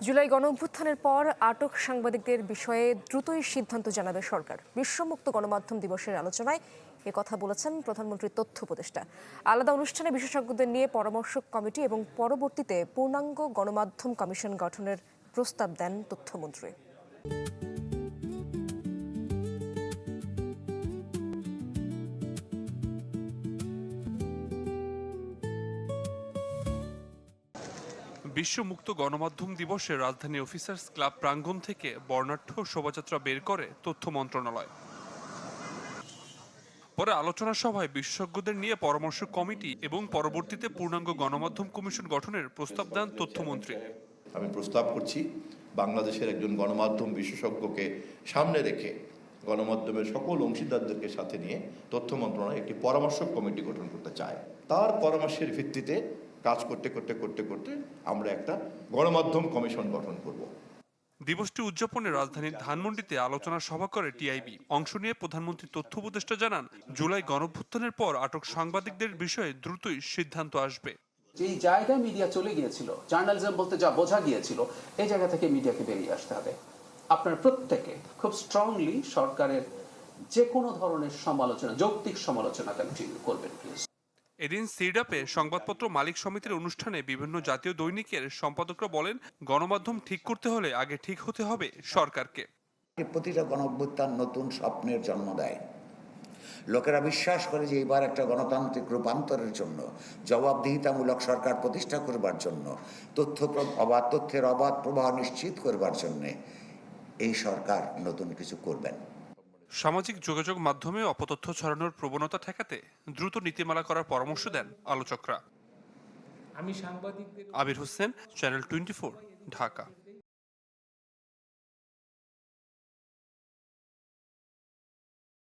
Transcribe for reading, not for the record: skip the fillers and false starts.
জুলাই গণঅভ্যুত্থানের পর আটক সাংবাদিকদের বিষয়ে দ্রুতই সিদ্ধান্ত জানাবে সরকার। বিশ্বমুক্ত গণমাধ্যম দিবসের আলোচনায় কথা বলেছেন প্রধানমন্ত্রীর তথ্য উপদেষ্টা। আলাদা অনুষ্ঠানে বিশেষজ্ঞদের নিয়ে পরামর্শ কমিটি এবং পরবর্তীতে পূর্ণাঙ্গ গণমাধ্যম কমিশন গঠনের প্রস্তাব দেন তথ্যমন্ত্রী। বিশ্ব মুক্ত গণমাধ্যম দিবসে রাজধানী অফিসার্স ক্লাব প্রাঙ্গণ থেকে বর্ণাঢ্য শোভাযাত্রা বের করে তথ্য মন্ত্রণালয়। পরে আলোচনা সভায় বিশেষজ্ঞদের নিয়ে পরামর্শ কমিটি এবং পরবর্তীতে পূর্ণাঙ্গ গণমাধ্যম কমিশন গঠনের প্রস্তাব দেন তথ্যমন্ত্রী। আমি প্রস্তাব করছি বাংলাদেশের একজন গণমাধ্যম বিশেষজ্ঞকে সামনে রেখে গণমাধ্যমের সকল অংশীদারদেরকে সাথে নিয়ে তথ্য মন্ত্রণালয় একটি পরামর্শ কমিটি গঠন করতে চায়। তার পরামর্শের ভিত্তিতে কাজ করতে করতে আমরা একটা গণমাধ্যম কমিশন গঠন করব। দিবসটি উদযাপনে রাজধানীর ধানমন্ডিতে আলোচনা সভা করে টিআইবি। অংশ নিয়ে প্রধানমন্ত্রী তথ্য উপদেষ্টা জানান, জুলাই গণঅভ্যুত্থানের পর আটক সাংবাদিকদের বিষয়ে দ্রুতই সিদ্ধান্ত আসবে। যেই জায়গায় মিডিয়া চলে গিয়েছিল, জার্নালিজম বলতে যা বোঝা গিয়েছিল, এই জায়গা থেকে মিডিয়াকে বেরিয়ে আসতে হবে। আপনার প্রত্যেকে খুব স্ট্রংলি সরকারের যে কোনো ধরনের সমালোচনা, যৌক্তিক সমালোচনা কন্টিনিউ করবেন প্লিজ। এদিন সিডাপে সংবাদপত্র মালিক সমিতির অনুষ্ঠানে বিভিন্ন জাতীয় দৈনিকের সম্পাদকরা বলেন, গণমাধ্যম ঠিক করতে হলে আগে ঠিক হতে হবে সরকারকে। প্রতিটা গণঅভ্যুত্থান নতুন স্বপ্নের জন্ম দেয়। লোকেরা বিশ্বাস করে যে এবার একটা গণতান্ত্রিক রূপান্তরের জন্য, জবাবদিহিতামূলক সরকার প্রতিষ্ঠা করবার জন্য, তথ্যের অবাধ প্রবাহ নিশ্চিত করবার জন্য এই সরকার নতুন কিছু করবেন। সামাজিক যোগাযোগ মাধ্যমে অপতথ্য ছড়ানোর প্রবণতা ঠেকাতে দ্রুত নীতিমালা করার পরামর্শ দেন আলোচকরা। আবির হোসেন, চ্যানেল 24, ঢাকা।